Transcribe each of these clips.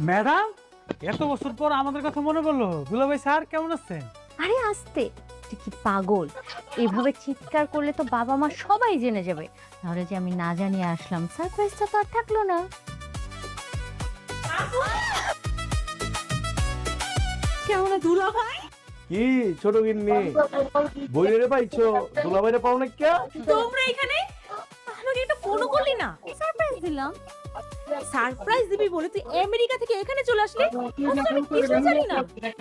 Madam, এত বছর পর আমাদের কথা মনে পড়লো। দুলাভাই স্যার কেমন আছেন? আরে আস্তে, তুই কি পাগল? এইভাবে চিৎকার করলে তো বাবা মা সবাই জেনে যাবে। তাহলে যে আমি না জানিয়ে আসলাম, সারপ্রাইজটা তো আর থাকলো না। কেমন দুলাভাই? কি ছোট গিন্নি বইরে পাইছো? দুলাভাইরে পাও না কে? তোমরা এখানে আমাকে একটা ফোনও করলি না? সারপ্রাইজ দিলাম। সারপ্রাইজ দিবি বলে তুই আমেরিকা থেকে এখানে চলে আসলি? আমি কিছু জানি না।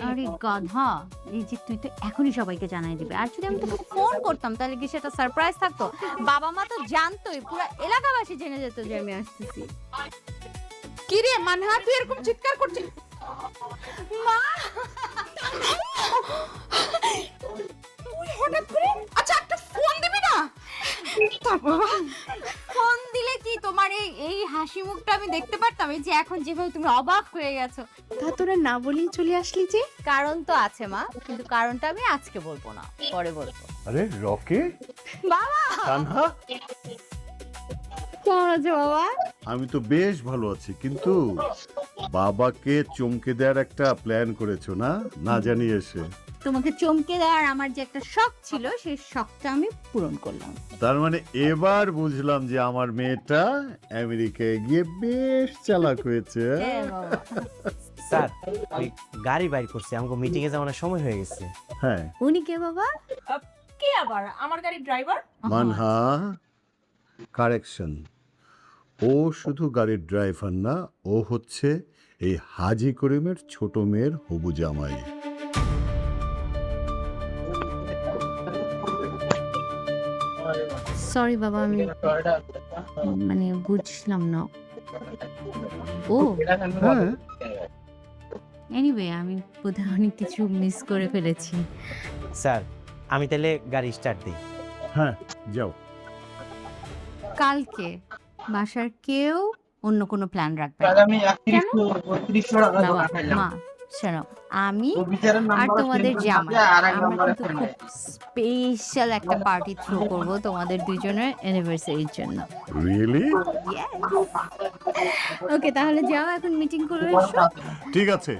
আরে গাধা, এই যে তুই তো এখনই সবাইকে জানাই দিবি। আর যদি আমি তোকে ফোন করতাম তাহলে কি সেটা সারপ্রাইজ থাকতো? বাবা মা তো জানতোই, পুরো এলাকাবাসী জেনে যেত যে আমি আসতেছি। কি রে মানহা, তুই এরকম চিৎকার করছিস? মা, তুই হঠাৎ করে আচ্ছা একটা ফোন দিবি না? ফোন দিলে কি তোমার এই হাসি মুখটা আমি দেখতে পারতাম? এই যে এখন যেভাবে তুমি অবাক হয়ে গেছো। তা তোরা না বলেই চলে আসলি যে? কারণ তো আছে মা, কিন্তু কারণটা আমি আজকে বলবো না, পরে বলবো। আরে রকি, বাবা কানহা, কেমন আছো বাবা? আমি তো বেশ ভালো আছি, কিন্তু বাবাকে চমকে দেওয়ার একটা প্ল্যান করেছো না, না জানিয়ে এসে? তোমাকে চমকে দেওয়ার আমার যে একটা শখ ছিল, সেই শখটা আমি পূরণ করলাম। তার মানে এবার বুঝলাম যে আমার মেয়েটা আমেরিকায় গিয়ে বেশ চালাক হয়েছে। হ্যাঁ বাবা। স্যার, ওই গাড়ি বাইর করছে, আমাকে মিটিং এ যাওয়ার সময় হয়ে গেছে। হ্যাঁ, উনি কে বাবা? কে আবার? আমার গাড়ির ড্রাইভার? মানহা, কারেকশন, ও শুধু গাড়ির ড্রাইভার না, ও হচ্ছে এই হাজি করিমের ছোট মেয়ের হবু জামাই। সরি বাবা, আমি মানে বুঝলাম না। ও হ্যাঁ, এনিওয়ে, আমি বোধহয় অনেক কিছু মিস করে ফেলেছি। স্যার, আমি তাহলে গাড়ি স্টার্ট দিই। হ্যাঁ, যাও। কালকে বাসার কেউ অন্য কোনো প্ল্যান রাখবে না। কেন? বাবা, মা, শোনো, আমি আর তোমাদের জামাই আমরা কিন্তু খুব স্পেশাল একটা পার্টি থ্রো করব তোমাদের দুজনের অ্যানিভার্সারির জন্য। রিয়েলি? ওকে, তাহলে যাও, এখন মিটিং করে এসো। ঠিক আছে,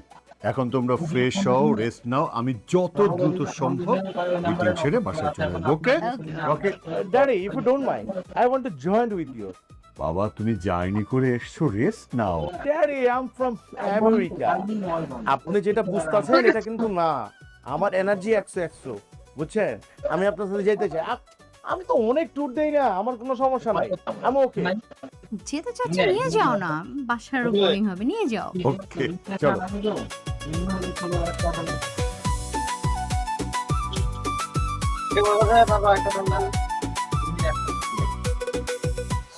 এখন তোমরা ফ্রেশ হও, রেস্ট নাও, আমি যত দ্রুত সম্ভব মিটিং ছেড়ে বাসায় চলে যাবো। Okay okay. Daddy, if you don't mind, I want to join with you. বাবা, তুমি জার্নি করে এসছো, রেস্ট নাও। Daddy, I am from America. আপনি যেটা বুঝতেছেন এটা কিন্তু না। আমার এনার্জি 100 বুঝছেন? আমি আপনার সাথে যেতে চাই। আমি তো অনেক ট্যুর দেই না, আমার কোনো সমস্যা নাই, আমি ওকে। যেতে চাচ্ছ নিয়ে যাও না, বাসার বোরিং হবে, নিয়ে যাও। ওকে, চলো।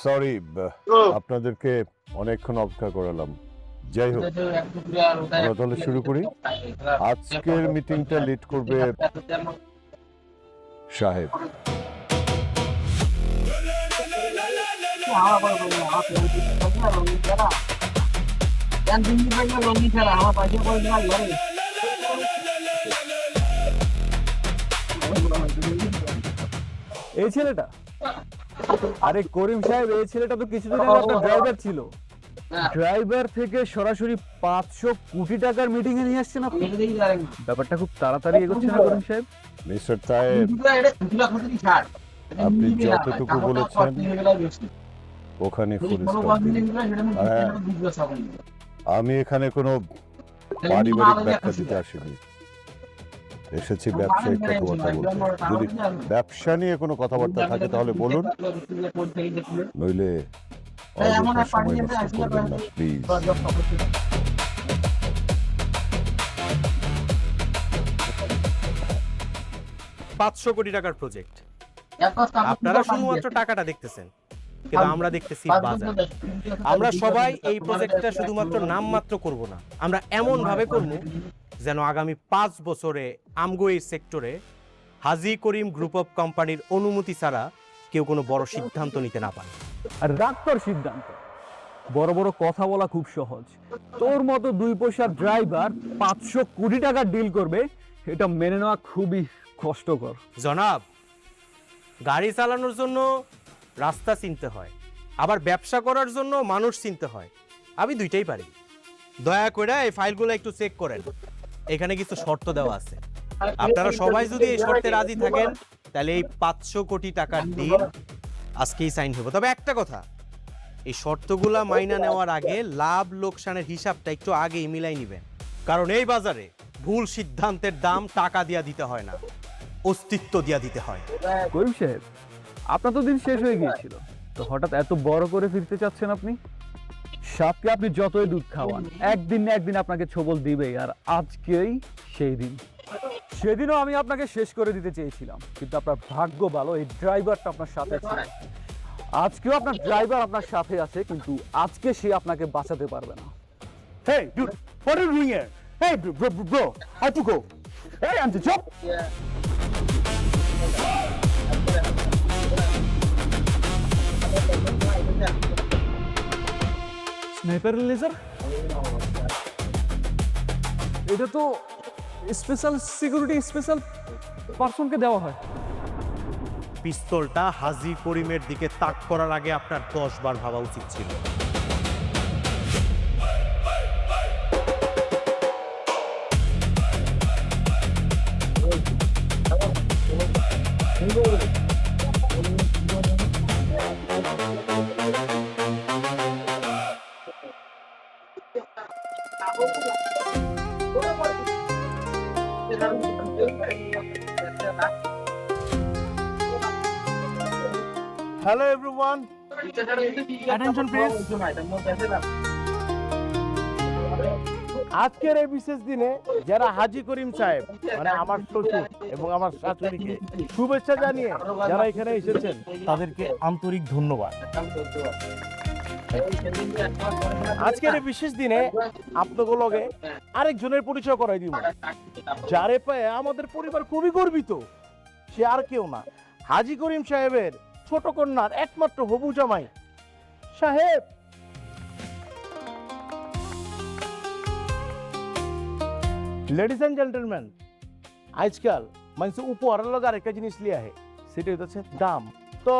সরি, আপনাদেরকে অনেকক্ষণ অপেক্ষা করালাম। যাই হোক, আমরা তাহলে শুরু করি। আজকের মিটিংটা লিড করবে সাহেব। এই ছেলেটা, আরে করিম সাহেব, এই ছেলেটা তো কিছুদিন আগে আপনার ড্রাইভার ছিল। ড্রাইভার থেকে সরাসরি 500 কোটি টাকার মিটিং এ নিয়ে আসছেন আপনি। ব্যাপারটা খুব তাড়াতাড়ি এগোচ্ছে না করিম সাহেব? মিস্টার সাহেব, আপনি যতটুকু বলেছেন ওখানে ফুল স্টপ দিন। হ্যাঁ, আমি এখানে কোনো পারিবারিক ব্যাখ্যা দিতে আসিনি, এসেছি ব্যবসায়িক কথাবার্তা বলতে। যদি ব্যবসা নিয়ে কোনো কথাবার্তা থাকে তাহলে বলুন, নইলে অযথা সময় নষ্ট করবেন না প্লিজ। 500 কোটি টাকার প্রজেক্ট, আপনারা শুধুমাত্র টাকাটা দেখতেছেন, কিন্তু আমরা দেখতেছি বাজার। আমরা সবাই এই প্রজেক্টটা শুধুমাত্র নামমাত্র করব না, আমরা এমন ভাবে করব যেন আগামী 5 বছরে আমগো এই সেক্টরে হাজি করিম গ্রুপ অফ কোম্পানির অনুমতি ছাড়া কেউ কোনো বড় সিদ্ধান্ত নিতে না পারে। আর রাগ তোর সিদ্ধান্ত। বড় বড় কথা বলা খুব সহজ, তোর মতো 2 পয়সার ড্রাইভার 500 কোটি টাকার ডিল করবে, এটা মেনে নেওয়া খুবই কষ্টকর। জনাব, গাড়ি চালানোর জন্য রাস্তা চিনতে হয়, আবার ব্যবসা করার জন্য মানুষ চিনতে হয়। আমি দুইটাই পারি। দয়া করে এই ফাইলগুলো একটু চেক করেন, এখানে কিছু শর্ত দেওয়া আছে। আপনারা সবাই যদি এই শর্তে রাজি থাকেন তাহলে এই 500 কোটি টাকার ডিল আজকেই সাইন হবে। তবে একটা কথা, এই শর্তগুলা মাইনা নেওয়ার আগে লাভ লোকসানের হিসাবটা একটু আগেই মিলাই নেবেন, কারণ এই বাজারে ভুল সিদ্ধান্তের দাম টাকা দিয়া দিতে হয় না, অস্তিত্ব দিয়া দিতে হয়। করিম সাহেব, আপনার তো দিন শেষ হয়ে গিয়েছিল, তো হঠাৎ এত বড় করে ফিরতে চাচ্ছেন আপনি? সাপকে আপনি যতই দুধ খাওয়ান, একদিন না একদিন আপনাকে ছোবল দিবেই, আর আজকেই সেই দিন। সেদিনও আমি আপনাকে শেষ করে দিতে চেয়েছিলাম, কিন্তু আপনার ভাগ্য ভালো, এই ড্রাইভারটা আপনার সাথে ছিল। আজকেও আপনার ড্রাইভার আপনার সাথে আছে, কিন্তু আজকে সে আপনাকে বাঁচাতে পারবে না। Hey, dude, what are you doing here? Hey, bro, I have to go. Hey, I'm the job. Sniper laser, এটা তো স্পেশাল সিকিউরিটি স্পেশাল পারসনকে দেওয়া হয়। পিস্তলটা হাজী করিমের দিকে তাক করার আগে আপনার 10 বার ভাবা উচিত ছিল। Hello everyone. Attention please. আজকের এই বিশেষ দিনে যারা হাজী করিম সাহেব মানে আমার শ্বশুর এবং আমার শাশুড়িকে শুভেচ্ছা জানিয়ে যারা এখানে এসেছেন তাদেরকে আন্তরিক ধন্যবাদ। আজকের এই বিশেষ দিনে আপনাদের লগে আরেকজনের পরিচয় করাই দিব, যারে পায়ে আমাদের পরিবার খুবই গর্বিত। সে আর কেউ না, হাজী করিম সাহেবের ছোট কন্যার একমাত্র হবু জামাই সাহেব। লেডিস এন্ড জেন্টলম্যান, আজকাল মানুষ উপহারের লগে আরেকটা জিনিস লিয়ে আহে, সেটা হচ্ছে দাম। তো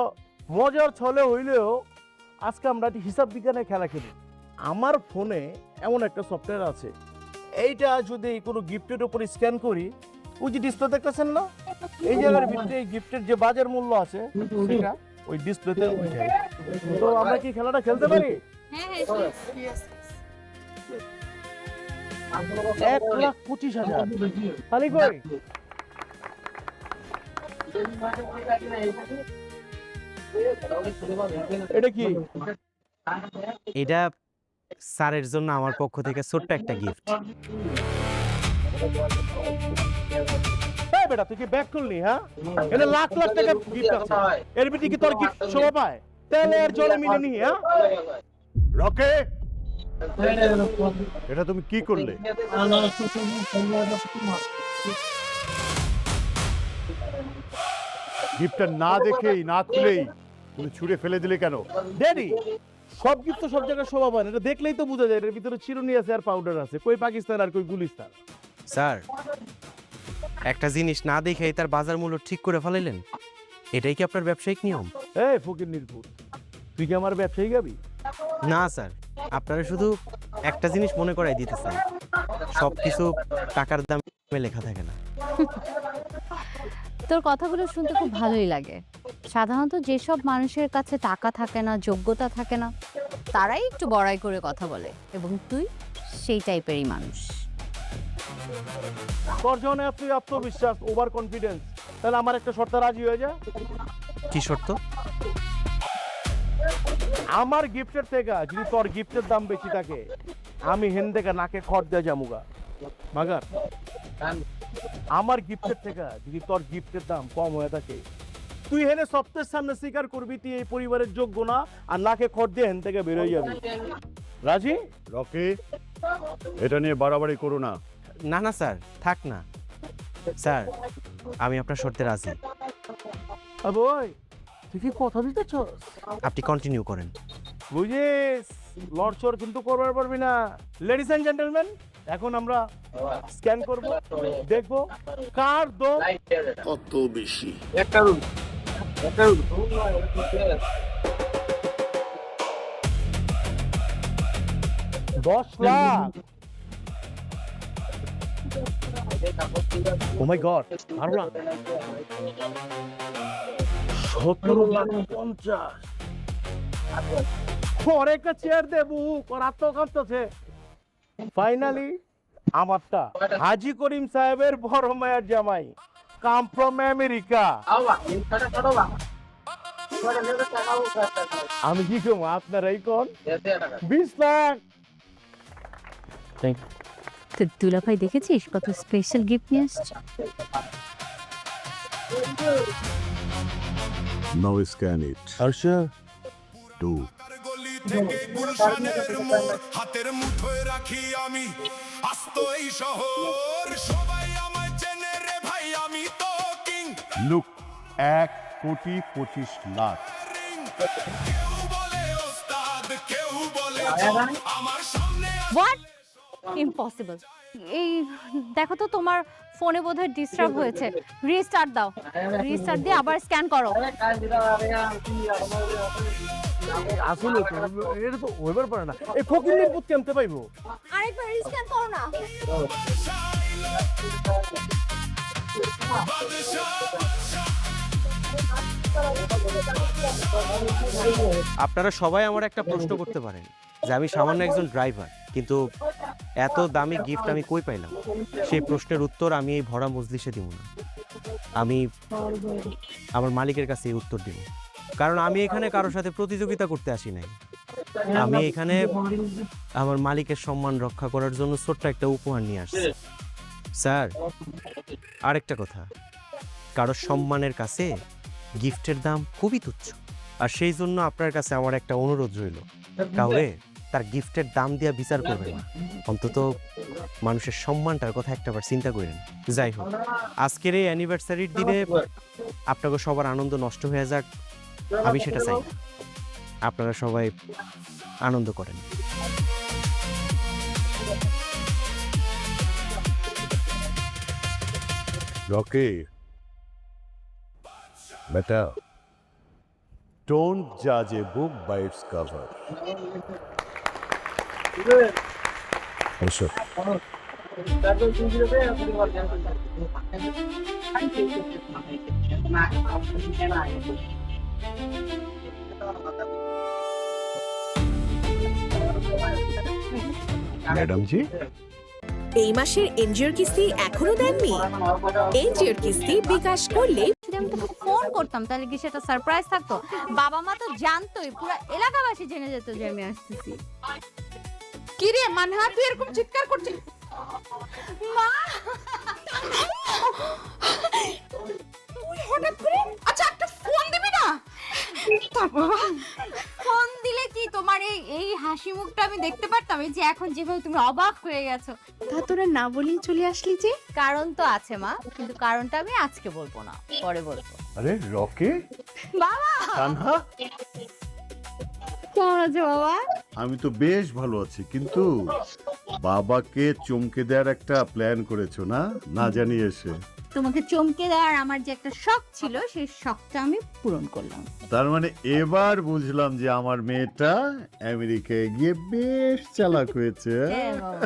মজার ছলে হইলেও আজকে আমরা হিসাব বিজ্ঞানের খেলা খেলি। আমার ফোনে এমন একটা সফটওয়্যার আছে, এইটা যদি কোনো গিফটের উপর স্ক্যান করি, ওই যে ডিসপ্লে দেখতেছেন না, এই জায়গার ভিতরে এই গিফটের যে বাজার মূল্য আছে সেটা ওই ডিসপ্লেতে উঠে। তো আমরা কি খেলাটা খেলতে পারি? হ্যাঁ, 1,25,000 খালি কই? এটা কি? এটা স্যারের জন্য আমার পক্ষ থেকে ছোট্ট একটা গিফট। এই বেটা, তুই কি ব্যাক করলি? হ্যাঁ, এটা লাখ লাখ টাকা গিফট আছে, এর ভিতরে কি তোর গিফট শোভা পায়? তেলে আর জলে মিলে নি। হ্যাঁ রকে, এটা তুমি কি করলে? গিফটটা না দেখেই না খুলেই তুমি ছুঁড়ে ফেলে দিলে কেন? ড্যাডি, সব গিফট তো সব জায়গায় শোভা পায় না, এটা দেখলেই তো বোঝা যায় এর ভিতরে চিরুনি আছে আর পাউডার আছে, কই পাকিস্তান আর কই গুলিস্তান। স্যার, একটা জিনিস না দেখেই তার বাজার মূল্য ঠিক করে ফেলাইলেন, এটাই কি আপনার ব্যবসায়িক নিয়ম? এই ফকির নির্ভুল, তুই কি আমার ব্যবসায়ী গাবি? না স্যার, আপনারা শুধু একটা জিনিস মনে করাই দিতেছেন, সবকিছু টাকার দামে লেখা থাকে না। তোর কথাগুলো শুনতে খুব ভালোই লাগে। সাধারণত যেসব মানুষের কাছে টাকা থাকে না, যোগ্যতা থাকে না, তারাই একটু বড়াই করে কথা বলে, এবং তুই সেই টাইপেরই মানুষ। তোর জন্য তুই আত্মবিশ্বাস, ওভার কনফিডেন্স, তাহলে আমার একটা শর্তে রাজি হয়ে যা। কি শর্ত? আমার গিফটের থেকে যদি তোর গিফটের দাম বেশি থাকে, আমি হেন থেকে নাকে খড় দিয়ে যামুগা। মাগার, আমার গিফটের থেকে যদি তোর গিফটের দাম কম হয়ে থাকে, তুই হেনে সপ্তাহের সামনে স্বীকার করবি তুই এই পরিবারের যোগ্য না, আর নাকে খড় দিয়ে হেন থেকে বেরোয় যাবি। রাজি? রকি, এটা নিয়ে বাড়াবাড়ি করো না। না না স্যার, থাক না স্যার, আমি আপনার শর্তে রাজি। ওই তুই কি কথা দিতেছস? আপনি কন্টিনিউ করেন। বুঝিস, লড়চড় কিন্তু করবার পারবি না। লেডিস এন্ড জেন্টলম্যান, এখন আমরা স্ক্যান করব, দেখব কার দম কত বেশি। 10 লাখ। ও মাই গড, 12 লাখ, 17 লাখ 50। পরে একটা চেয়ার দেবো, ওর আত্মকান্তছে। ফাইনালি আমারটা হাজি করিম সাহেবের বড় মায়ের জামাই, কাম ফ্রম আমেরিকা। আমি কি কম, আপনারাই কোন? 20 লাখ। তো দুলাভাই দেখেছিস কত স্পেশাল গিফট নিয়ে আসছে? Now scan it. আরশা, 2. গলি থেকে গুলশানের মোড় হাতের মুঠোয় রাখি আমি আস্ত এই শহর সবাই আমায় চেনে রে ভাই আমি তো কিং Look, 1,25,00,000 কেউ বলে ওস্তাদ কেউ বলে আমার সামনে হোয়াট? ইম্পসিবল। এই দেখো তো তোমার ফোনে বোধহয় ডিস্টার্ব হয়েছে, রিস্টার্ট দাও, রিস্টার্ট দিয়ে আবার স্ক্যান করো। আসলে তো এটা তো হইবার পারে না। এই ফকিরের পুত কেমতে পাইবো? আরেকবার রিস্ক্যান করো না। আপনারা সবাই আমার একটা প্রশ্ন করতে পারেন যে আমি সামান্য একজন ড্রাইভার, কিন্তু এত দামি গিফট আমি কই পাইলাম? সেই প্রশ্নের উত্তর আমি এই ভরা মজলিসে দিব না, আমি আমার মালিকের কাছে এই উত্তর দিব। কারণ আমি এখানে কারোর সাথে প্রতিযোগিতা করতে আসি নাই, আমি এখানে আমার মালিকের সম্মান রক্ষা করার জন্য ছোট্ট একটা উপহার নিয়ে আসছি। স্যার, আরেকটা কথা, কারোর সম্মানের কাছে গিফটের দাম খুবই তুচ্ছ, আর সেই জন্য আপনার কাছে আমার একটা অনুরোধ রইল, কাউরে তার গিফটের দাম দিয়ে বিচার করবেন না, অন্তত মানুষের সম্মানটার কথা একটাবার চিন্তা করেন। যাই হোক, আজকের এই অ্যানিভার্সারির দিনে আপনাকে সবার আনন্দ নষ্ট হয়ে যাক আমি সেটা চাই না, আপনারা সবাই আনন্দ করেন। Rocky, beta, don't judge a book by its cover. Sure. Madam ji, এই মাসের এনজিওর কিস্তি এখনো দেননি? এনজিওর কিস্তি বিকাশ করলে যদি আমি তোকে ফোন করতাম তাহলে কি সেটা সারপ্রাইজ থাকতো? বাবা মা তো জানতোই, পুরো এলাকাবাসী জেনে যেত যে আমি আসতেছি। কি রে মানহা, তুই এরকম চিৎকার করছিস? মা, তুই হঠাৎ করে, আচ্ছা একটা ফোন দিবি না? তারপর ফোন দিলে কি তোমার এই এই হাসি মুখটা আমি দেখতে পারতাম? এই যে এখন যেভাবে তুমি অবাক হয়ে গেছো। তা তোরা না বলেই চলে আসলি যে? কারণ তো আছে মা, কিন্তু কারণটা আমি আজকে বলবো না, পরে বলবো। আরে রকি, বাবা কানহা, কেমন আছো বাবা? আমি তো বেশ ভালো আছি, কিন্তু বাবাকে চমকে দেওয়ার একটা প্ল্যান করেছো না, না জানি এসে? তোমাকে চমকে দেওয়ার আমার যে একটা শখ ছিল, সেই শখটা আমি পূরণ করলাম। তার মানে এবার বুঝলাম যে আমার মেয়েটা আমেরিকায় গিয়ে বেশ চালাক হয়েছে। হ্যাঁ বাবা।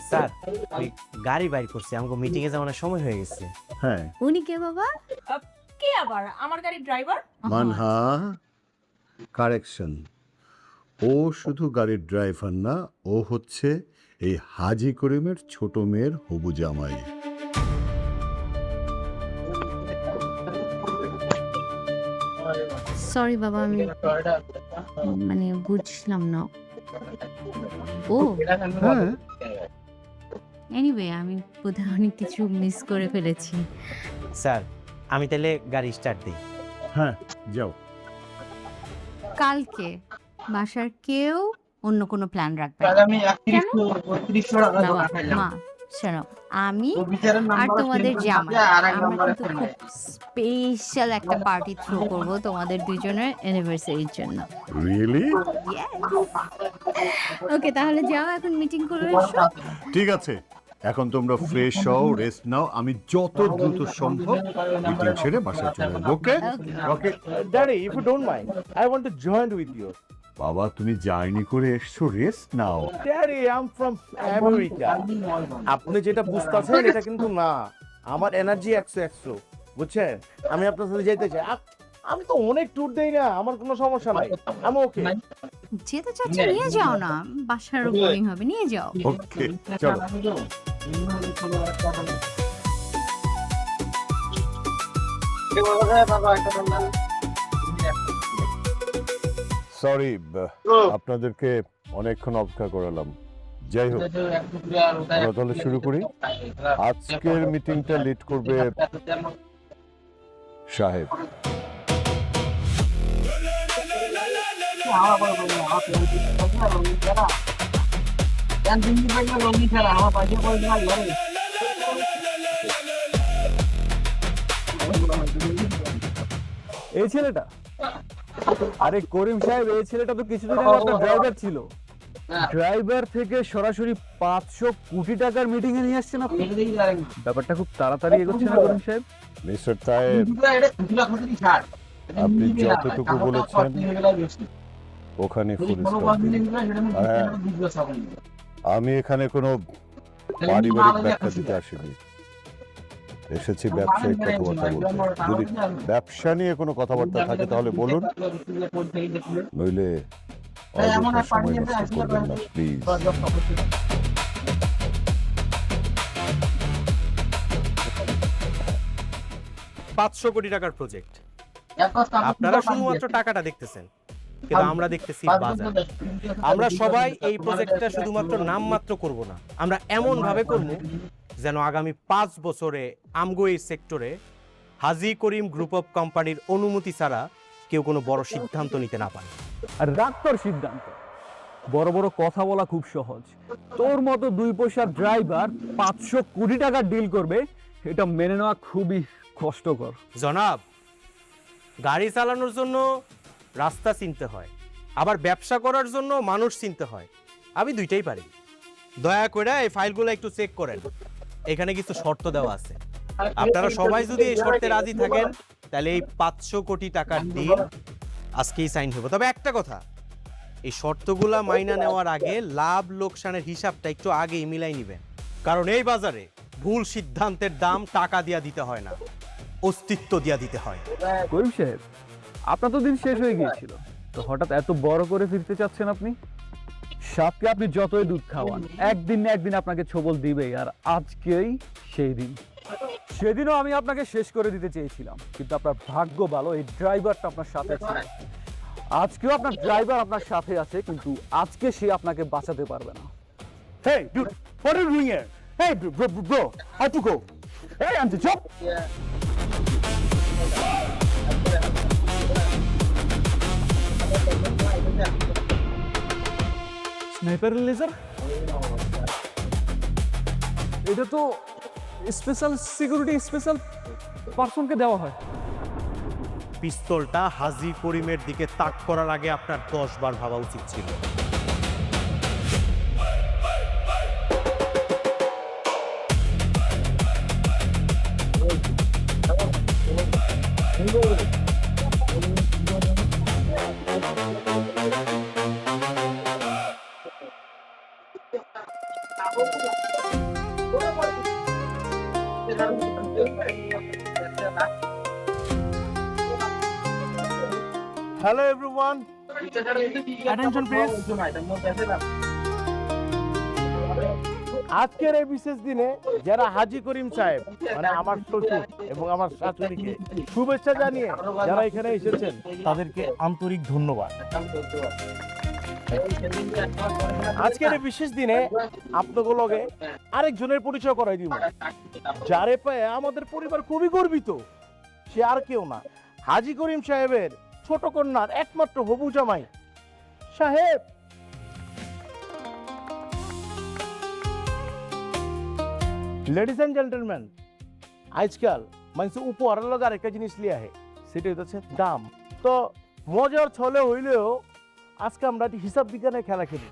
স্যার, ওই গাড়ি বাইর করছি, আমাকে মিটিং এ যাওয়ার সময় হয়ে গেছে। হ্যাঁ, উনি কে বাবা? কে আবার? আমার গাড়ির ড্রাইভার? মানহা, কারেকশন, ও শুধু গাড়ির ড্রাইভার না, ও হচ্ছে এই হাজি করিমের ছোট মেয়ের হবু জামাই। সরি বাবা, আমি মানে বুঝলাম না। ও হ্যাঁ, এনিওয়ে, আমি বোধহয় অনেক কিছু মিস করে ফেলেছি। স্যার, আমি তাহলে গাড়ি স্টার্ট দিই। হ্যাঁ, যাও। কালকে বাসার কেউ অন্য কোনো প্ল্যান রাখবে না। কেন? বাবা, মা, শোনো, আমি আর তোমাদের জামাই আমরা কিন্তু খুব স্পেশাল একটা পার্টি থ্রো করব তোমাদের দুজনের অ্যানিভার্সারির জন্য। রিয়েলি? ওকে, তাহলে যাও, এখন মিটিং করে এসো। ঠিক আছে, এখন তোমরা ফ্রেশ হও, রেস্ট নাও, আমি যত দ্রুত সম্ভব মিটিং ছেড়ে বাসায় চলে যাবো। Okay? Okay. Daddy, if you don't mind, I want to join with you. বাবা তুমি জার্নি করে এসছো, রেস্ট নাও। Daddy I am from America. আপনি যেটা বুঝতেছেন এটা কিন্তু না, আমার এনার্জি 100 বুঝছেন। আমি আপনার সাথে যেতে চাই। আমি তো অনেক ট্যুর দেই না, আমার কোনো সমস্যা নাই, আমি ওকে। যেতে চাচ্ছি নিয়ে যাও না, বাসার বোরিং হবে, নিয়ে যাও। ওকে চলো। সরি আপনাদেরকে অনেকক্ষণ অপেক্ষা করালাম। যাই হোক, আমরা তাহলে শুরু করি। আজকের মিটিংটা লিড করবে সাহেব। এই ছেলেটা, আরে করিম সাহেব, এই ছেলেটা তো কিছুদিন আগে আপনার ড্রাইভার ছিল। ড্রাইভার থেকে সরাসরি 500 কোটি টাকার মিটিং এ নিয়ে আসছেন আপনি। ব্যাপারটা খুব তাড়াতাড়ি এগোচ্ছে না করিম সাহেব? মিস্টার তায়েব, আপনি যতটুকু বলেছেন ওখানে ফুল স্টপ দিন। হ্যাঁ, আমি এখানে কোনো পারিবারিক ব্যাখ্যা দিতে আসিনি, এসেছি ব্যবসায়িক কথাবার্তা বলতে। যদি ব্যবসা নিয়ে কোনো কথাবার্তা থাকে তাহলে বলুন, নইলে অযথা সময় নষ্ট করবেন না প্লিজ। 500 কোটি টাকার প্রজেক্ট। আপনারা শুধুমাত্র টাকাটা দেখতেছেন, কিন্তু আমরা দেখতেছি বাজার। আমরা সবাই এই প্রজেক্টটা শুধুমাত্র নামমাত্র করব না, আমরা এমন ভাবে করব যেন আগামী 5 বছরে আমগো এই সেক্টরে হাজী করিম গ্রুপ অফ কোম্পানির অনুমতি ছাড়া কেউ কোনো বড় সিদ্ধান্ত নিতে না পারে। আর রাখ তোর সিদ্ধান্ত। বড় বড় কথা বলা খুব সহজ, তোর মতো 2 পয়সার ড্রাইভার 500 কোটি টাকার ডিল করবে, এটা মেনে নেওয়া খুবই কষ্টকর। জনাব, গাড়ি চালানোর জন্য রাস্তা চিনতে হয়, আবার ব্যবসা করার জন্য মানুষ চিনতে হয়। আমি দুইটাই পারি। দয়া করে এই ফাইলগুলো একটু চেক করেন, এখানে কিছু শর্ত দেওয়া আছে। আপনারা সবাই যদি এই শর্তে রাজি থাকেন তাহলে এই 500 কোটি টাকার ডিল আজকেই সাইন হবে। তবে একটা কথা, এই শর্তগুলা মাইনা নেওয়ার আগে লাভ লোকসানের হিসাবটা একটু আগেই মিলাই নেবেন, কারণ এই বাজারে ভুল সিদ্ধান্তের দাম টাকা দিয়া দিতে হয় না, অস্তিত্ব দিয়া দিতে হয়। করিম সাহেব, আপনার তো দিন শেষ হয়ে গিয়েছিল, তো হঠাৎ এত বড় করে ফিরতে চাচ্ছেন আপনি? সাপকে আপনি যতই দুধ খাওয়ান, একদিন না একদিন আপনাকে ছোবল দিবেই, আর আজকেই সেই দিন। সেদিনও আমি আপনাকে শেষ করে দিতে চেয়েছিলাম, কিন্তু আপনার ভাগ্য ভালো, এই ড্রাইভারটা আপনার সাথে ছিল। আজকেও আপনার ড্রাইভার আপনার সাথে আছে, কিন্তু আজকে সে আপনাকে বাঁচাতে পারবে না। Hey dude, what are you doing here? Hey bro, I have to go. Hey, I'm the job. Sniper laser, এটা তো স্পেশাল সিকিউরিটি স্পেশাল পারসনকে দেওয়া হয়। পিস্তলটা হাজী করিমের দিকে তাক করার আগে আপনার 10 বার ভাবা উচিত ছিল। Hello everyone. Attention please. আজকের এই বিশেষ দিনে যারা হাজী করিম সাহেব মানে আমার শ্বশুর এবং আমার শাশুড়িকে শুভেচ্ছা জানিয়ে যারা এখানে এসেছেন তাদেরকে আন্তরিক ধন্যবাদ। আজকের এই বিশেষ দিনে আপনাদের লগে আরেকজনের পরিচয় করাই দিব, যারে পায়ে আমাদের পরিবার খুবই গর্বিত। সে আর কেউ না, হাজী করিম সাহেবের ছোট কন্যার একমাত্র হবু জামাই সাহেব। লেডিস এন্ড জেন্টলম্যান, আজকাল মানুষ উপহারের লগে আরেকটা জিনিস লিয়ে আহে, সেটা হচ্ছে দাম। তো মজার ছলে হইলেও আজকে আমরা হিসাব বিজ্ঞানের খেলা খেলি।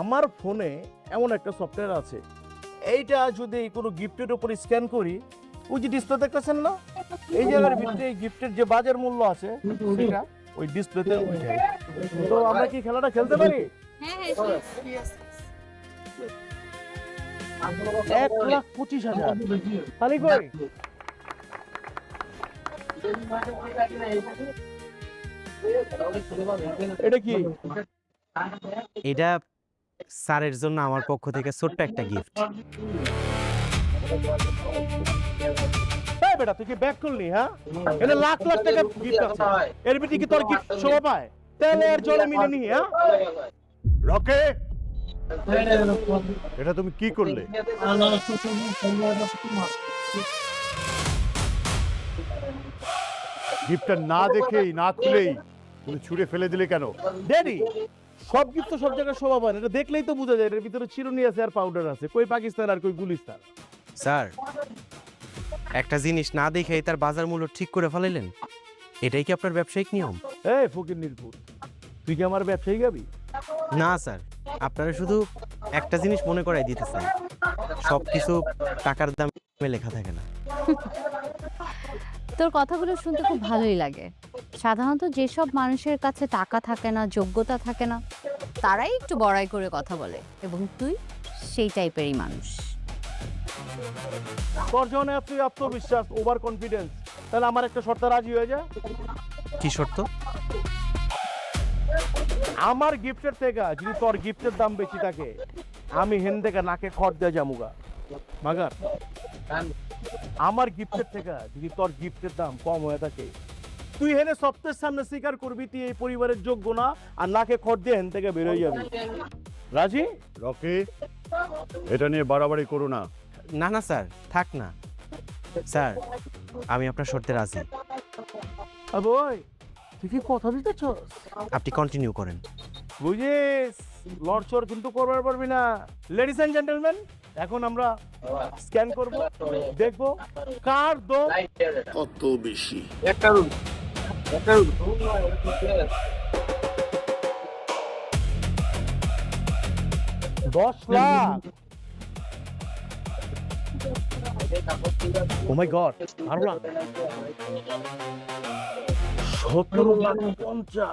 আমার ফোনে এমন একটা সফটওয়্যার আছে, এইটা যদি কোনো গিফটের উপর স্ক্যান করি, ওই যে ডিসপ্লে দেখতেছেন না, এই জায়গার ভিতরে গিফটের যে বাজার মূল্য আছে সেটা ওই ডিসপ্লেতে উঠে। তো আমরা কি খেলাটা খেলতে পারি? হ্যাঁ 1,25,000 তাহলে কই এটা কি? এটা স্যারের জন্য আমার পক্ষ থেকে ছোট্ট একটা গিফট। এই বেটা তুই কি ব্যাক করলি? হ্যাঁ, এটা লাখ লাখ টাকা গিফট আছে, এর ভিতরে কি তোর গিফট শোভা পায়? তেলে আর জলে মিলে নি। হ্যাঁ রকে, এটা তুমি কি করলে? গিফটটা না দেখেই না খুলেই তুমি ছুঁড়ে ফেলে দিলে কেন? ড্যাডি, সব গিফট তো সব জায়গায় শোভা পায় না, এটা দেখলেই তো বোঝা যায় এর ভিতরে চিরুনি আছে আর পাউডার আছে। কই পাকিস্তান আর কই গুলিস্তান। স্যার, একটা জিনিস না দেখেই তার বাজার মূল্য ঠিক করে ফেলাইলেন, এটাই কি আপনার ব্যবসায়িক নিয়ম? এই ফকির নির্ভুল, তুই কি আমার ব্যবসায়ী গাবি? না স্যার, আপনারা শুধু একটা জিনিস মনে করাই দিতেছেন, সবকিছু টাকার দামে লেখা থাকে না। তোর কথাগুলো শুনতে খুব ভালোই লাগে। সাধারণত যেসব মানুষের কাছে টাকা থাকে না, যোগ্যতা থাকে না, তারাই একটু বড়াই করে কথা বলে, এবং তুই সেই টাইপেরই মানুষ। তোর জন্য তুই আত্মবিশ্বাস, ওভার কনফিডেন্স, তাহলে আমার একটা শর্তে রাজি হয়ে যা। কি শর্ত? আমার গিফটের থেকে যদি তোর গিফটের দাম বেশি থাকে, আমি হেন থেকে নাকে খড় দিয়ে জামুগা। মাগার, আমার গিফটের থেকে যদি তোর গিফটের দাম কম হয়ে থাকে, তুই হেনে সপ্তাহের সামনে স্বীকার করবি তুই এই পরিবারের যোগ্য না, আর নাকে খড় দিয়ে হেন থেকে বেরোয় যাবি। রাজি? রকি, এটা নিয়ে বাড়াবাড়ি করো না। না না স্যার, থাক না। স্যার, আমি আপনার শর্তে রাজি। ওই তুই কি কথা দিতেছস? আপনি কন্টিনিউ করেন। বুঝিস, লড়চড় কিন্তু করবার পারবি না। লেডিস এন্ড জেন্টলম্যান, এখন আমরা স্ক্যান করব, দেখব কার দম কত বেশি। 10 লাখ। ও মাই গড, 12 লাখ, 17 লাখ 50।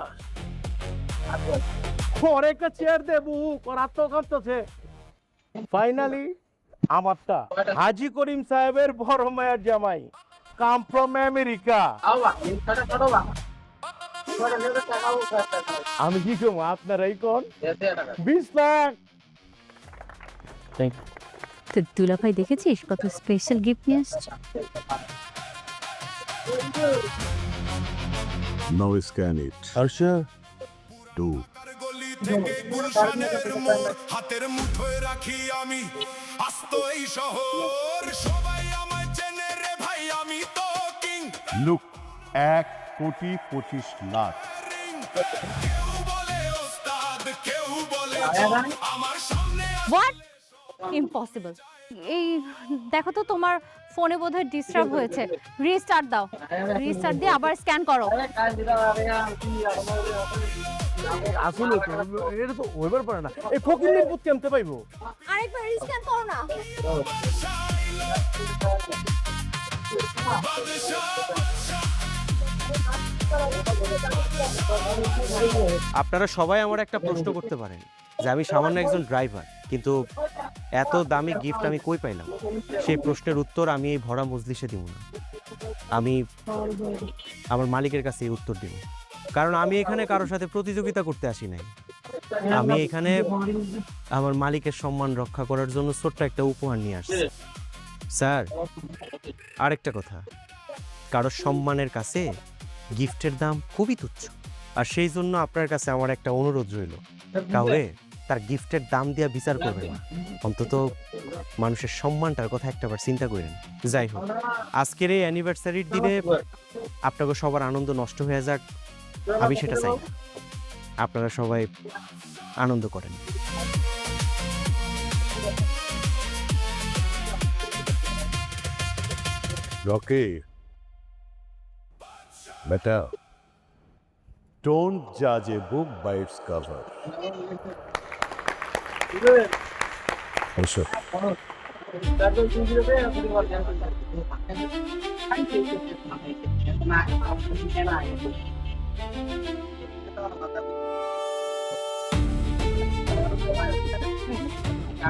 পরে একটা চেয়ার দেবো, ওর আত্মকান্তছে। ফাইনালি আমারটা হাজি করিম সাহেবের বড় মায়ের জামাই, কাম ফ্রম আমেরিকা। আমি কি কম, আপনারাই কোন? 20 লাখ। তো দুলাভাই দেখেছিস কত স্পেশাল গিফট নিয়ে আসছে? Now scan it. হর্ষা, 2. গলি থেকে গুলশানের মোড়, হাতের মুঠোয় রাখি আমি আস্ত এই শহর, সবাই আমায় চেনে রে ভাই, আমি তো কিং। Look, 1,25,00,000 কেউ বলে ওস্তাদ, কেউ বলে আমার সামনে হোয়াট? ইম্পসিবল। এই দেখো তো, তোমার ফোনে বোধহয় ডিস্টার্ব হয়েছে, রিস্টার্ট দাও। রিস্টার্ট দিয়ে আবার স্ক্যান করো। আসলে তো এটা তো হইবার পারে না। এই ফকির নির্বুত কেমতে পাইবো? আরেকবার রিস্ক্যান করো না। আপনারা সবাই আমার একটা প্রশ্ন করতে পারেন যে আমি সামান্য একজন ড্রাইভার, কিন্তু এত দামি গিফট আমি কই পাইলাম? সেই প্রশ্নের উত্তর আমি এই ভরা মজলিসে দিব না, আমি আমার মালিকের কাছে এই উত্তর দিব। কারণ আমি এখানে কারোর সাথে প্রতিযোগিতা করতে আসি নাই, আমি এখানে আমার মালিকের সম্মান রক্ষা করার জন্য ছোট্ট একটা উপহার নিয়ে আসছি। স্যার, আরেকটা কথা, কারোর সম্মানের কাছে গিফটের দাম খুবই তুচ্ছ, আর সেই জন্য আপনার কাছে আমার একটা অনুরোধ রইল, কাউরে তার গিফটের দাম দিয়ে বিচার করবেন না, অন্তত মানুষের সম্মানটার কথা একটাবার চিন্তা করেন। যাই হোক, আজকের এই অ্যানিভার্সারির দিনে আপনাকে সবার আনন্দ নষ্ট হয়ে যাক, আমি সেটা চাই না। আপনারা সবাই আনন্দ করেন। Rocky, beta, don't judge a book by its cover. Sure.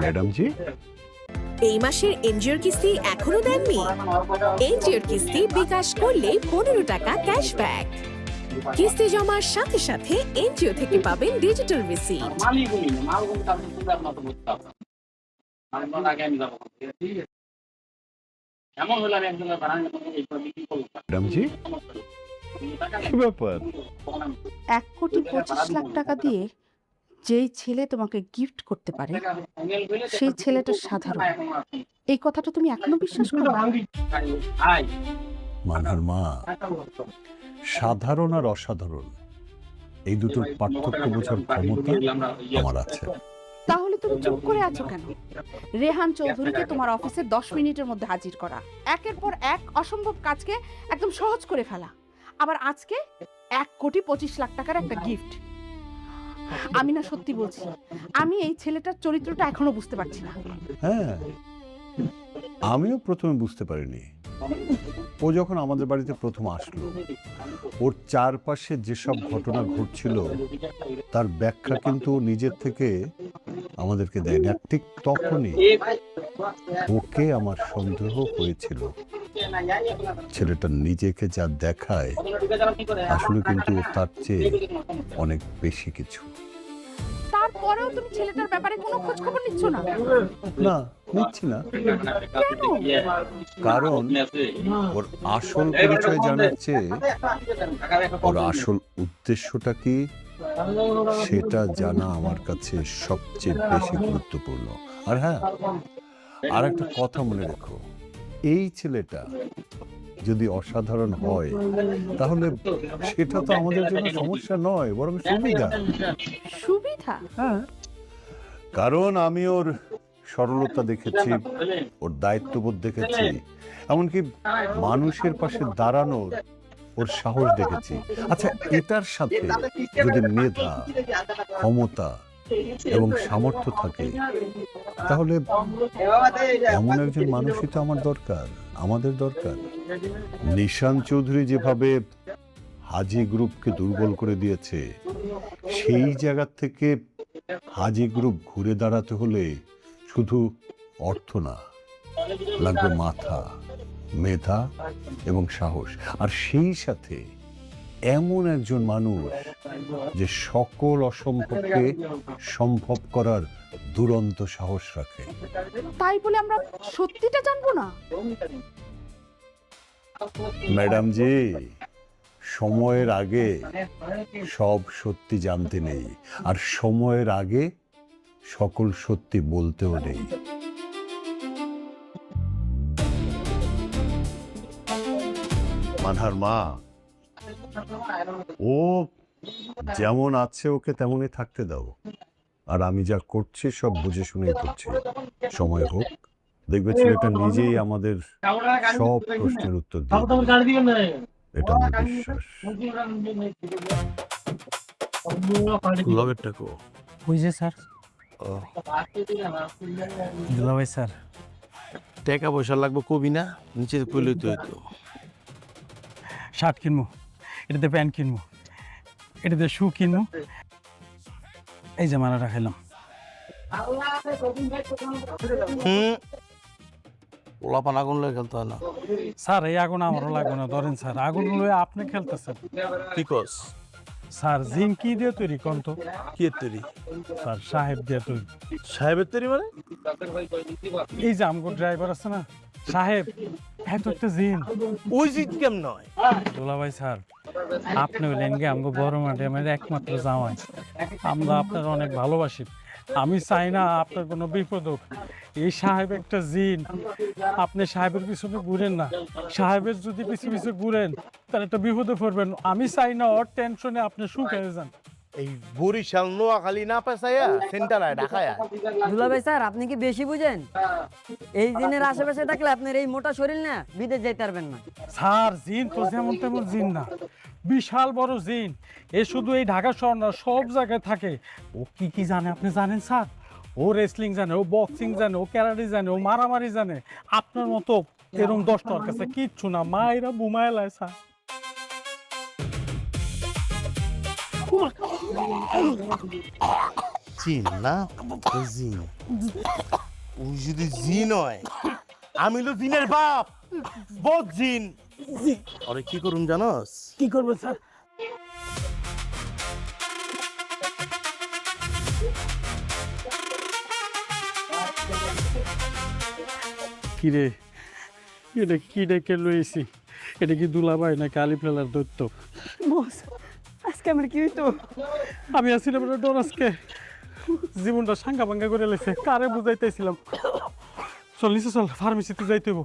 Madam ji, এই মাসের এনজিওর কিস্তি এখনো দেননি? এনজিওর কিস্তি বিকাশ করলে 15 টাকা ক্যাশব্যাক। কিস্তি জমার সাথে সাথে এনজিও থেকে পাবেন ডিজিটাল রিসিপ্ট। ম্যাডাম জি, কি ব্যাপার? 1,25,00,000 টাকা দিয়ে যেই ছেলে তোমাকে গিফট করতে পারে সেই ছেলেটা সাধারণ, এই কথাটা তুমি এখনো বিশ্বাস করো? মানহার মা, সাধারণ আর অসাধারণ এই দুটোর পার্থক্য বোঝার ক্ষমতা আমার আছে। তাহলে তুমি চুপ করে আছো কেন? রেহান চৌধুরীকে তোমার অফিসে 10 মিনিটের মধ্যে হাজির করা, একের পর এক অসম্ভব কাজকে একদম সহজ করে ফেলা, আবার আজকে 1,25,00,000 টাকার একটা গিফট। আমি না সত্যি বলছি, আমি এই ছেলেটার চরিত্রটা এখনো বুঝতে পারছি না। হ্যাঁ, আমিও প্রথমে বুঝতে পারিনি। ও যখন আমাদের বাড়িতে প্রথম আসলো, ওর চারপাশে যেসব ঘটনা ঘটছিল তার ব্যাখ্যা কিন্তু ও নিজের থেকে আমাদেরকে দেয়নি। আর ঠিক তখনই ওকে আমার সন্দেহ হয়েছিল। ছেলেটা নিজেকে যা দেখায় আসলে কিন্তু ও তার চেয়ে অনেক বেশি কিছু। তারপরেও তুমি ছেলেটার ব্যাপারে কোনো খোঁজ খবর নিচ্ছ না? না, নিচ্ছি না। কারণ ওর আসল পরিচয় জানার চেয়ে ওর আসল উদ্দেশ্যটা কি সেটা জানা আমার কাছে সবচেয়ে বেশি গুরুত্বপূর্ণ। আর হ্যাঁ, আর একটা কথা মনে রেখো, এই ছেলেটা যদি অসাধারণ হয় তাহলে সেটা তো আমাদের জন্য সমস্যা নয়, বরং সুবিধা। সুবিধা? হ্যাঁ, কারণ আমি ওর সরলতা দেখেছি, ওর দায়িত্ববোধ দেখেছি, এমনকি মানুষের পাশে দাঁড়ানোর ওর সাহস দেখেছি। আচ্ছা, এটার সাথে যদি মেধা, ক্ষমতা এবং সামর্থ্য থাকে তাহলে এমন একজন মানুষই তো আমার দরকার, আমাদের দরকার। নিশান চৌধুরী যেভাবে হাজি গ্রুপকে দুর্বল করে দিয়েছে, সেই জায়গা থেকে হাজি গ্রুপ ঘুরে দাঁড়াতে হলে শুধু অর্থ না, লাগবে মাথা, মেধা এবং সাহস। আর সেই সাথে এমন একজন মানুষ যে সকল অসম্ভবকে সম্ভব করার দুরন্ত সাহস রাখে। তাই বলে আমরা সত্যিটা জানবো না? ম্যাডাম জি, সময়ের আগে সব সত্যি জানতে নেই, আর সময়ের আগে সকল সত্যি বলতেও নেই। মানহার মা, ও যেমন আছে ওকে তেমনই থাকতে দাও। আর আমি যা করছি সব বুঝে শুনেই করছি। সময় হোক, দেখবে ছেলেটা নিজেই আমাদের সব প্রশ্নের উত্তর দিয়ে, এটা আমার বিশ্বাস। লগেরটা কো? ওই যে স্যার, দুলাভাই স্যার, টাকা পয়সা লাগবে কবি না, নিচে কইলেই তো হইতো। শার্ট কিনবো, এটাতে প্যান্ট কিনবো, এটাতে শু কিনবো, এই যে মালাটা খাইলাম। পোলাপান আগুন লয়ে খেলতে হয় না স্যার, এই আগুন আমারও লাগবে না, ধরেন স্যার, আগুন লয়ে আপনি খেলতেছেন। কি কস? স্যার, জিন কি দিয়ে তৈরি কোন তো? কি তৈরি? স্যার, সাহেব দিয়ে তৈরি। সাহেবের তৈরি মানে? এই যে আমগো ড্রাইভার আছে না সাহেব, এত একটা জিন। ওই জিত কেমন নয়? দুলাভাই স্যার, আপনি হইলেন কি আমগো বড় মাঠে আমাদের একমাত্র জামাই। আমরা আপনার অনেক ভালোবাসি। আমি চাই না আপনার কোনো বিপদ হোক। এই সাহেব একটা জিন, আপনি সাহেবের পিছনে ঘুরেন না। সাহেবের যদি পিছু পিছু ঘুরেন তাহলে একটা বিপদে পড়বেন। আমি চাই না ওর টেনশনে আপনি শুকায় যান। এই বরিশাল নোয়াখালী না পেছাইয়া সেন্টারায় ঢাকায়। দুলাভাই স্যার, আপনি কি বেশি বুঝেন? এই দিনের আশেপাশে থাকলে আপনার এই মোটা শরীর না বিদেশ যাইতে পারবেন না। স্যার, জিন তো যেমন তেমন জিন না, বিশাল বড় জিন। এ শুধু এই ঢাকা শহর না, সব জায়গায় থাকে। ও কি কি জানে আপনি জানেন স্যার? ও রেসলিং জানে, ও বক্সিং জানে, ও ক্যারাটে জানে, ও মারামারি জানে। আপনার মতো এরকম 10টার কাছে কিচ্ছু না, মায়েরা বুমায় লায় স্যার। জিন না ওই জিন, ওই যদি জিন হয় আমি তো জিনের বাপ, বহুত জিন। আরে কি করুন জানোস? কি করবো স্যার? কিরে, এটা কি ডেকে লইছি? এটা কি দুলাভাই না কালি ফেলার দৈত্য? বস আজকে আমার কি হইতো? আমি আসছিলাম ডরাসকে, জীবনটা সাঙ্গা ভাঙ্গা করে লেছে, কারে বুঝাইতেছিলাম। চল নিচে চল, ফার্মেসিতে যাইতে হইব।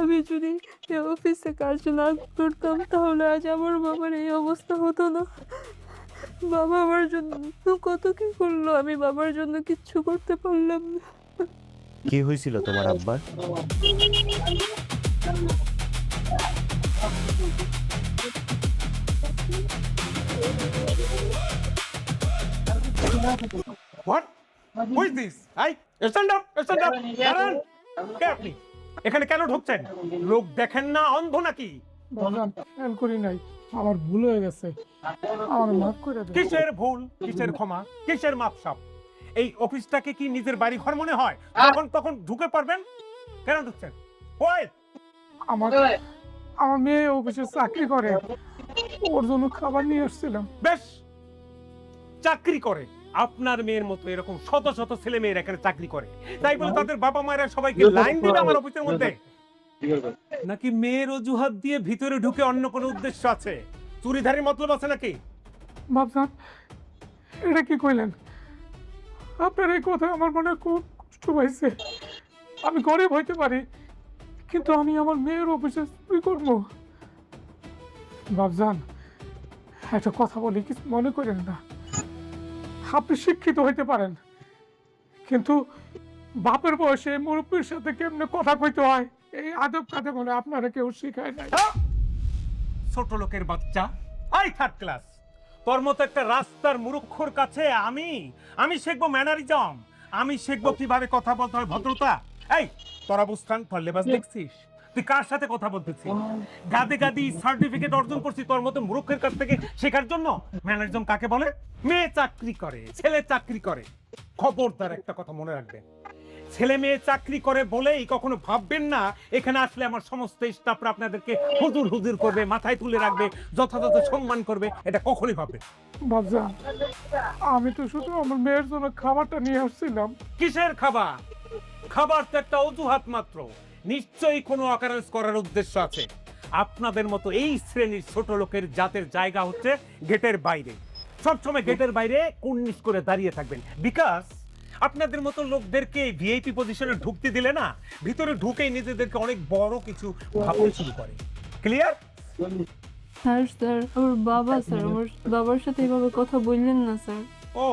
আমি যদি এই অফিসে কাজ না করতাম তাহলে আজ আমার বাবার এই অবস্থা হতো না। বাবা আমার জন্য কত কি করলো, আমি বাবার জন্য কিচ্ছু করতে পারলাম না। কি হয়েছিল তোমার আব্বার? What who is this? I stand up, stand up. দাঁড়ান। কে আপনি? এখানে কেন ঢুকছেন? লোক দেখেন না, অন্ধ নাকি? বাজান খেয়াল করি নাই, আমার ভুল হয়ে গেছে, আমার মাফ করে দেন। কিসের ভুল, কিসের ক্ষমা, কিসের মাপসাপ? এই অফিসটাকে কি নিজের বাড়ি ঘর মনে হয়? তখন ঢুকে পারবেন? কেন ঢুকছেন? ওই আমার আমার মেয়ে অফিসে চাকরি করে, ওর জন্য খাবার নিয়ে আসছিলাম। বেশ, চাকরি করে। আপনার মেয়ের মতো এরকম শত শত ছেলে মেয়েরা এখানে চাকরি করে, তাই বলে তাদের বাবা মায়েরা সবাইকে লাইন দিবে আমার অফিসের মধ্যে? নাকি মেয়ের অজুহাত দিয়ে ভিতরে ঢুকে অন্য কোনো উদ্দেশ্য আছে? চুরিধারির মতলব আছে নাকি? বাবজান এটা কি কইলেন? আপনার এই কথা আমার মনে খুব কষ্ট পাইছে। আমি গরিব হইতে পারি, কিন্তু আমি আমার মেয়ের অফিসে চাকরি করবো। বাবজান একটা কথা বলি, কিছু মনে করেন না। আপনি শিক্ষিত হইতে পারেন, কিন্তু বাপের বয়সে মুরব্বীর সাথে কেমনে কথা কইতে হয় এই আদব কাদে বলে আপনারা কেউ শিখায় নাই। ছোট লোকের বাচ্চা, আই থার্ড ক্লাস। তোর মতো একটা রাস্তার মুরুক্ষর কাছে আমি শিখবো ম্যানারিজম, আমি শিখবো কিভাবে কথা বলতে হয়, ভদ্রতা। এই তোর অবস্থান, তোর লেবাস দেখছিস? তুই কার সাথে কথা বলতেছিস? গাদে গাদি সার্টিফিকেট অর্জন করছিস তোর মতো মূর্খের কাছ থেকে শেখার জন্য। ম্যানারিজম কাকে বলে? মেয়ে চাকরি করে, ছেলে চাকরি করে। খবরদার একটা কথা মনে রাখবেন, ছেলে মেয়ে চাকরি করে বলেই কখনো ভাববেন না এখানে আসলে আমার সমস্ত স্টাফরা আপনাদেরকে হুজুর হুজুর করবে, মাথায় তুলে রাখবে, যথাযথ সম্মান করবে। এটা কখনোই ভাববেন। বাবজান আমি তো শুধু আমার মেয়ের জন্য খাবারটা নিয়ে আসছিলাম। কিসের খাবার? খাবার তো একটা অজুহাত মাত্র, নিশ্চয়ই কোনো অকারেন্স করার উদ্দেশ্য আছে। আপনাদের মতো এই শ্রেণীর ছোট লোকের জাতের জায়গা হচ্ছে গেটের বাইরে। সবসময় গেটের বাইরে কুর্নিশ করে দাঁড়িয়ে থাকবেন, বিকজ আপনাদের মতো লোকদেরকে ভিআইপি পজিশনে ঢুকতে দিলে না, ভিতরে ঢুকেই নিজেদেরকে অনেক বড় কিছু ভাবতে শুরু করে। ক্লিয়ার? স্যার আমার বাবা, স্যার আমার বাবার সাথে এভাবে কথা বললেন না স্যার। ও